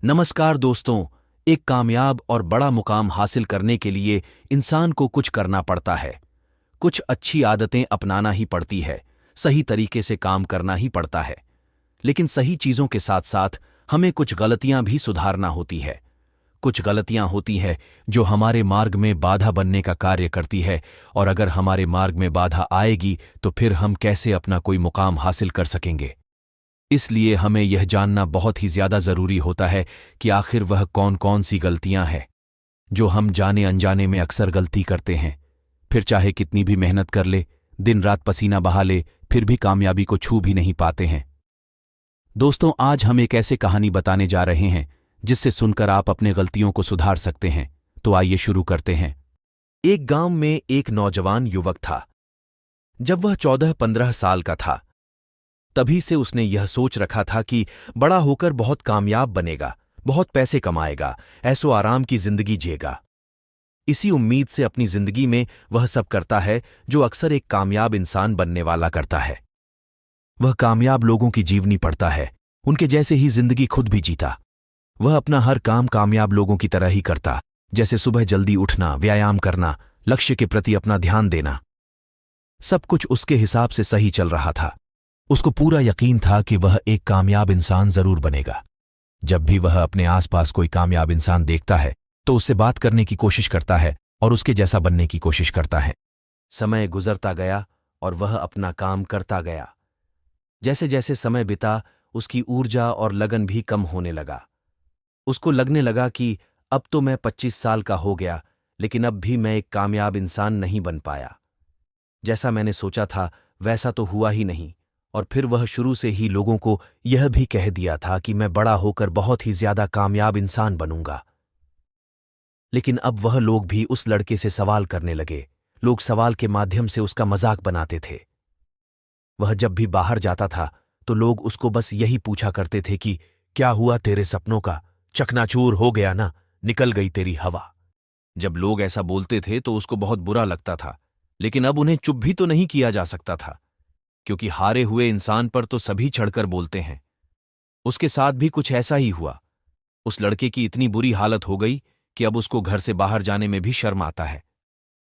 नमस्कार दोस्तों। एक कामयाब और बड़ा मुकाम हासिल करने के लिए इंसान को कुछ करना पड़ता है। कुछ अच्छी आदतें अपनाना ही पड़ती है, सही तरीके से काम करना ही पड़ता है। लेकिन सही चीजों के साथ साथ हमें कुछ गलतियां भी सुधारना होती है। कुछ गलतियां होती हैं जो हमारे मार्ग में बाधा बनने का कार्य करती है, और अगर हमारे मार्ग में बाधा आएगी तो फिर हम कैसे अपना कोई मुकाम हासिल कर सकेंगे। इसलिए हमें यह जानना बहुत ही ज्यादा जरूरी होता है कि आखिर वह कौन कौन सी गलतियां हैं जो हम जाने अनजाने में अक्सर गलती करते हैं। फिर चाहे कितनी भी मेहनत कर ले, दिन रात पसीना बहा ले, फिर भी कामयाबी को छू भी नहीं पाते हैं। दोस्तों, आज हम एक ऐसे कहानी बताने जा रहे हैं जिससे सुनकर आप अपने गलतियों को सुधार सकते हैं। तो आइए शुरू करते हैं। एक गांव में एक नौजवान युवक था। जब वह 14-15 साल का था, तभी से उसने यह सोच रखा था कि बड़ा होकर बहुत कामयाब बनेगा, बहुत पैसे कमाएगा, ऐसो आराम की जिंदगी जिएगा। इसी उम्मीद से अपनी जिंदगी में वह सब करता है जो अक्सर एक कामयाब इंसान बनने वाला करता है। वह कामयाब लोगों की जीवनी पढ़ता है, उनके जैसे ही जिंदगी खुद भी जीता। वह अपना हर काम कामयाब लोगों की तरह ही करता, जैसे सुबह जल्दी उठना, व्यायाम करना, लक्ष्य के प्रति अपना ध्यान देना। सब कुछ उसके हिसाब से सही चल रहा था। उसको पूरा यकीन था कि वह एक कामयाब इंसान जरूर बनेगा। जब भी वह अपने आसपास कोई कामयाब इंसान देखता है तो उससे बात करने की कोशिश करता है और उसके जैसा बनने की कोशिश करता है। समय गुजरता गया और वह अपना काम करता गया। जैसे जैसे समय बीता, उसकी ऊर्जा और लगन भी कम होने लगा। उसको लगने लगा कि अब तो मैं 25 साल का हो गया, लेकिन अब भी मैं एक कामयाब इंसान नहीं बन पाया। जैसा मैंने सोचा था वैसा तो हुआ ही नहीं। और फिर वह शुरू से ही लोगों को यह भी कह दिया था कि मैं बड़ा होकर बहुत ही ज्यादा कामयाब इंसान बनूंगा। लेकिन अब वह लोग भी उस लड़के से सवाल करने लगे। लोग सवाल के माध्यम से उसका मजाक बनाते थे। वह जब भी बाहर जाता था तो लोग उसको बस यही पूछा करते थे कि क्या हुआ तेरे सपनों का, चकनाचूर हो गया ना, निकल गई तेरी हवा। जब लोग ऐसा बोलते थे तो उसको बहुत बुरा लगता था, लेकिन अब उन्हें चुप भी तो नहीं किया जा सकता था, क्योंकि हारे हुए इंसान पर तो सभी चढ़कर बोलते हैं। उसके साथ भी कुछ ऐसा ही हुआ। उस लड़के की इतनी बुरी हालत हो गई कि अब उसको घर से बाहर जाने में भी शर्म आता है।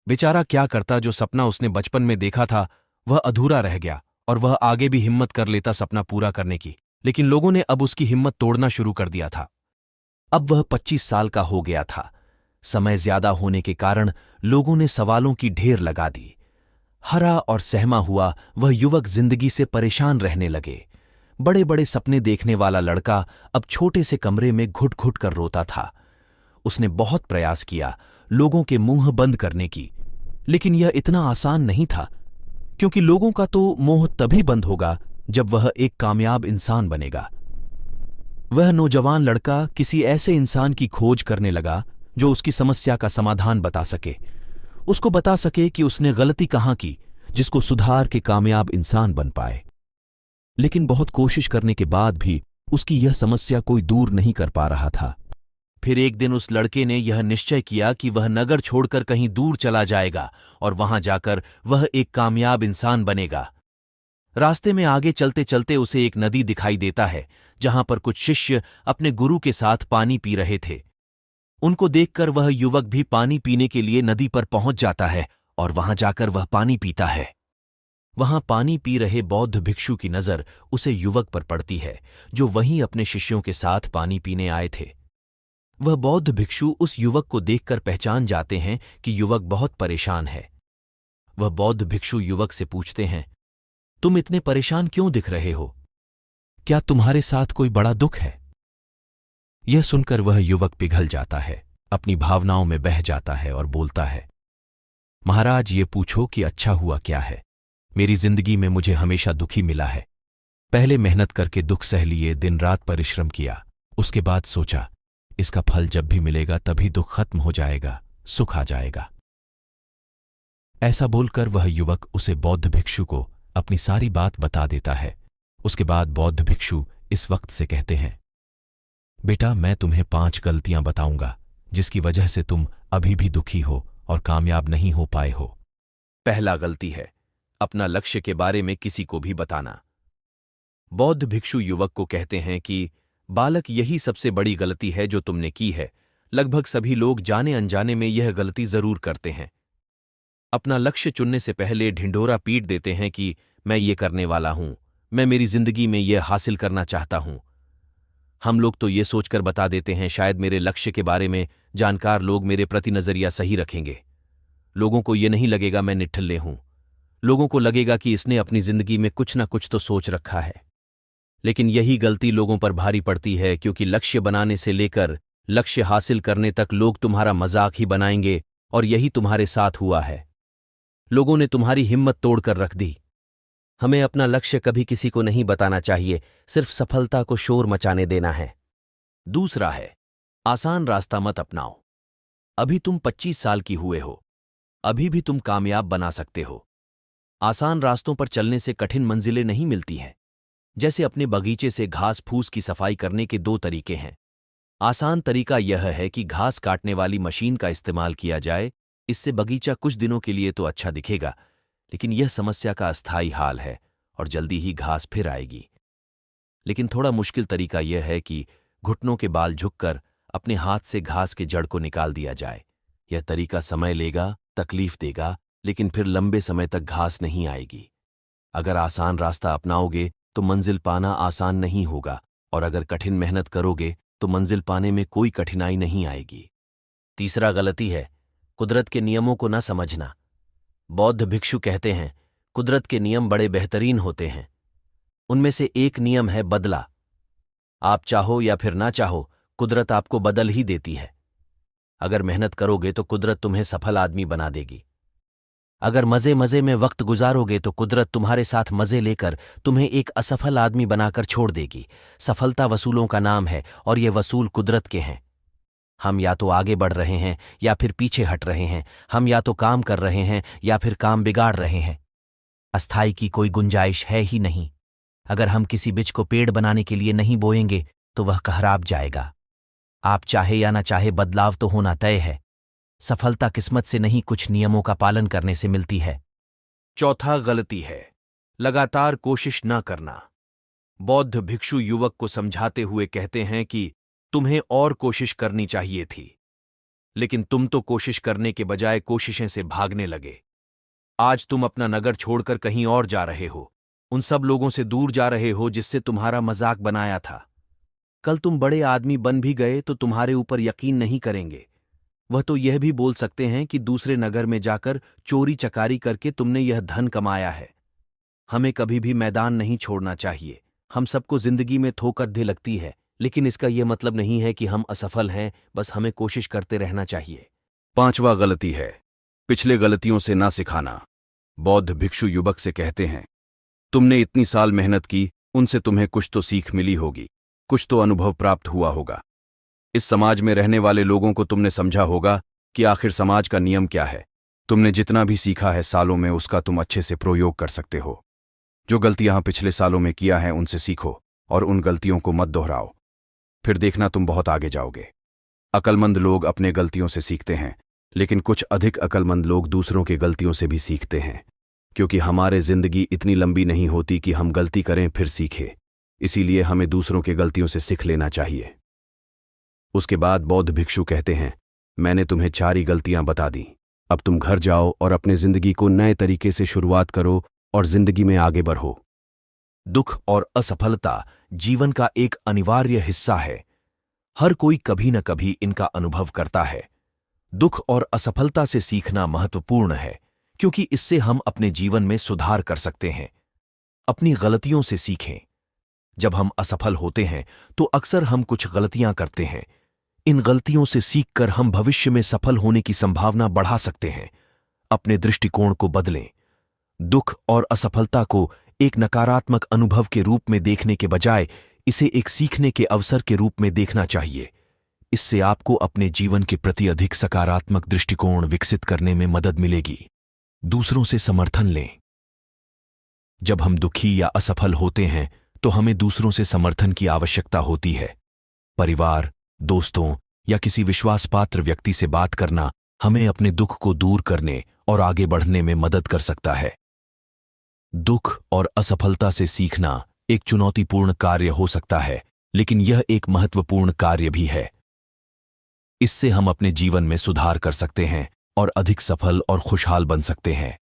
बेचारा क्या करता, जो सपना उसने बचपन में देखा था वह अधूरा रह गया और वह आगे भी हिम्मत कर लेता सपना पूरा करने की, लेकिन लोगों ने अब उसकी हिम्मत तोड़ना शुरू कर दिया था। अब वह 25 साल का हो गया था। समय ज्यादा होने के कारण लोगों ने सवालों की ढेर लगा दी। हरा और सहमा हुआ वह युवक जिंदगी से परेशान रहने लगे। बड़े बड़े सपने देखने वाला लड़का अब छोटे से कमरे में घुट घुट कर रोता था। उसने बहुत प्रयास किया लोगों के मुंह बंद करने की, लेकिन यह इतना आसान नहीं था, क्योंकि लोगों का तो मुंह तभी बंद होगा जब वह एक कामयाब इंसान बनेगा। वह नौजवान लड़का किसी ऐसे इंसान की खोज करने लगा जो उसकी समस्या का समाधान बता सके, उसको बता सके कि उसने गलती कहां की, जिसको सुधार के कामयाब इंसान बन पाए। लेकिन बहुत कोशिश करने के बाद भी उसकी यह समस्या कोई दूर नहीं कर पा रहा था। फिर एक दिन उस लड़के ने यह निश्चय किया कि वह नगर छोड़कर कहीं दूर चला जाएगा और वहां जाकर वह एक कामयाब इंसान बनेगा। रास्ते में आगे चलते चलते उसे एक नदी दिखाई देता है, जहां पर कुछ शिष्य अपने गुरु के साथ पानी पी रहे थे। उनको देखकर वह युवक भी पानी पीने के लिए नदी पर पहुंच जाता है और वहां जाकर वह पानी पीता है। वहां पानी पी रहे बौद्ध भिक्षु की नजर उसे युवक पर पड़ती है, जो वहीं अपने शिष्यों के साथ पानी पीने आए थे। वह बौद्ध भिक्षु उस युवक को देखकर पहचान जाते हैं कि युवक बहुत परेशान है। वह बौद्ध भिक्षु युवक से पूछते हैं, तुम इतने परेशान क्यों दिख रहे हो? क्या तुम्हारे साथ कोई बड़ा दुख है? यह सुनकर वह युवक पिघल जाता है, अपनी भावनाओं में बह जाता है और बोलता है, महाराज, ये पूछो कि अच्छा हुआ क्या है। मेरी जिंदगी में मुझे हमेशा दुखी मिला है। पहले मेहनत करके दुख सह लिए, दिन रात परिश्रम किया, उसके बाद सोचा इसका फल जब भी मिलेगा तभी दुख खत्म हो जाएगा, सुख आ जाएगा। ऐसा बोलकर वह युवक उसे बौद्ध भिक्षु को अपनी सारी बात बता देता है। उसके बाद बौद्ध भिक्षु इस वक्त से कहते हैं, बेटा, मैं तुम्हें 5 गलतियां बताऊंगा जिसकी वजह से तुम अभी भी दुखी हो और कामयाब नहीं हो पाए हो। पहला गलती है अपना लक्ष्य के बारे में किसी को भी बताना। बौद्ध भिक्षु युवक को कहते हैं कि बालक, यही सबसे बड़ी गलती है जो तुमने की है। लगभग सभी लोग जाने अनजाने में यह गलती जरूर करते हैं। अपना लक्ष्य चुनने से पहले ढिंढोरा पीट देते हैं कि मैं ये करने वाला हूं, मैं मेरी जिंदगी में यह हासिल करना चाहता हूं। हम लोग तो ये सोचकर बता देते हैं शायद मेरे लक्ष्य के बारे में जानकार लोग मेरे प्रति नजरिया सही रखेंगे। लोगों को ये नहीं लगेगा मैं निठल्ले हूं। लोगों को लगेगा कि इसने अपनी जिंदगी में कुछ ना कुछ तो सोच रखा है। लेकिन यही गलती लोगों पर भारी पड़ती है, क्योंकि लक्ष्य बनाने से लेकर लक्ष्य हासिल करने तक लोग तुम्हारा मजाक ही बनाएंगे, और यही तुम्हारे साथ हुआ है। लोगों ने तुम्हारी हिम्मत तोड़कर रख दी। हमें अपना लक्ष्य कभी किसी को नहीं बताना चाहिए, सिर्फ सफलता को शोर मचाने देना है। दूसरा है, आसान रास्ता मत अपनाओ। अभी तुम 25 साल की हुए हो, अभी भी तुम कामयाब बना सकते हो। आसान रास्तों पर चलने से कठिन मंजिलें नहीं मिलती हैं। जैसे अपने बगीचे से घास फूस की सफाई करने के 2 तरीके हैं। आसान तरीका यह है कि घास काटने वाली मशीन का इस्तेमाल किया जाए। इससे बगीचा कुछ दिनों के लिए तो अच्छा दिखेगा, लेकिन यह समस्या का अस्थायी हाल है और जल्दी ही घास फिर आएगी। लेकिन थोड़ा मुश्किल तरीका यह है कि घुटनों के बाल झुककर अपने हाथ से घास के जड़ को निकाल दिया जाए। यह तरीका समय लेगा, तकलीफ देगा, लेकिन फिर लंबे समय तक घास नहीं आएगी। अगर आसान रास्ता अपनाओगे तो मंजिल पाना आसान नहीं होगा, और अगर कठिन मेहनत करोगे तो मंजिल पाने में कोई कठिनाई नहीं आएगी। तीसरा गलती है, कुदरत के नियमों को न समझना। बौद्ध भिक्षु कहते हैं, कुदरत के नियम बड़े बेहतरीन होते हैं। उनमें से एक नियम है बदला। आप चाहो या फिर ना चाहो, कुदरत आपको बदल ही देती है। अगर मेहनत करोगे तो कुदरत तुम्हें सफल आदमी बना देगी। अगर मजे मजे में वक्त गुजारोगे तो कुदरत तुम्हारे साथ मजे लेकर तुम्हें एक असफल आदमी बनाकर छोड़ देगी। सफलता वसूलों का नाम है, और ये वसूल कुदरत के हैं। हम या तो आगे बढ़ रहे हैं या फिर पीछे हट रहे हैं। हम या तो काम कर रहे हैं या फिर काम बिगाड़ रहे हैं। अस्थाई की कोई गुंजाइश है ही नहीं। अगर हम किसी बीज को पेड़ बनाने के लिए नहीं बोएंगे तो वह कहराब जाएगा। आप चाहे या ना चाहे, बदलाव तो होना तय है। सफलता किस्मत से नहीं, कुछ नियमों का पालन करने से मिलती है। चौथा गलती है, लगातार कोशिश न करना। बौद्ध भिक्षु युवक को समझाते हुए कहते हैं कि तुम्हें और कोशिश करनी चाहिए थी, लेकिन तुम तो कोशिश करने के बजाय कोशिशें से भागने लगे। आज तुम अपना नगर छोड़कर कहीं और जा रहे हो, उन सब लोगों से दूर जा रहे हो जिससे तुम्हारा मजाक बनाया था। कल तुम बड़े आदमी बन भी गए तो तुम्हारे ऊपर यकीन नहीं करेंगे। वह तो यह भी बोल सकते हैं कि दूसरे नगर में जाकर चोरी चकारी करके तुमने यह धन कमाया है। हमें कभी भी मैदान नहीं छोड़ना चाहिए। हम सबको जिंदगी में ठोकर दे लगती है, लेकिन इसका यह मतलब नहीं है कि हम असफल हैं, बस हमें कोशिश करते रहना चाहिए। पांचवा गलती है, पिछले गलतियों से ना सिखाना। बौद्ध भिक्षु युवक से कहते हैं, तुमने इतनी साल मेहनत की, उनसे तुम्हें कुछ तो सीख मिली होगी, कुछ तो अनुभव प्राप्त हुआ होगा। इस समाज में रहने वाले लोगों को तुमने समझा होगा कि आखिर समाज का नियम क्या है। तुमने जितना भी सीखा है सालों में, उसका तुम अच्छे से प्रयोग कर सकते हो। जो गलतियां पिछले सालों में किया है उनसे सीखो और उन गलतियों को मत दोहराओ। फिर देखना तुम बहुत आगे जाओगे। अक्लमंद लोग अपने गलतियों से सीखते हैं, लेकिन कुछ अधिक अक्लमंद लोग दूसरों की गलतियों से भी सीखते हैं, क्योंकि हमारे जिंदगी इतनी लंबी नहीं होती कि हम गलती करें फिर सीखें। इसीलिए हमें दूसरों की गलतियों से सीख लेना चाहिए। उसके बाद बौद्ध भिक्षु कहते हैं, मैंने तुम्हें 4 ही गलतियां बता दी। अब तुम घर जाओ और अपने जिंदगी को नए तरीके से शुरुआत करो और जिंदगी में आगे बढ़ो। दुख और असफलता जीवन का एक अनिवार्य हिस्सा है। हर कोई कभी न कभी इनका अनुभव करता है। दुख और असफलता से सीखना महत्वपूर्ण है, क्योंकि इससे हम अपने जीवन में सुधार कर सकते हैं। अपनी गलतियों से सीखें। जब हम असफल होते हैं तो अक्सर हम कुछ गलतियां करते हैं। इन गलतियों से सीखकर हम भविष्य में सफल होने की संभावना बढ़ा सकते हैं। अपने दृष्टिकोण को बदलें। दुख और असफलता को एक नकारात्मक अनुभव के रूप में देखने के बजाय इसे एक सीखने के अवसर के रूप में देखना चाहिए। इससे आपको अपने जीवन के प्रति अधिक सकारात्मक दृष्टिकोण विकसित करने में मदद मिलेगी। दूसरों से समर्थन लें। जब हम दुखी या असफल होते हैं तो हमें दूसरों से समर्थन की आवश्यकता होती है। परिवार, दोस्तों या किसी विश्वासपात्र व्यक्ति से बात करना हमें अपने दुख को दूर करने और आगे बढ़ने में मदद कर सकता है। दुख और असफलता से सीखना एक चुनौतीपूर्ण कार्य हो सकता है, लेकिन यह एक महत्वपूर्ण कार्य भी है। इससे हम अपने जीवन में सुधार कर सकते हैं और अधिक सफल और खुशहाल बन सकते हैं।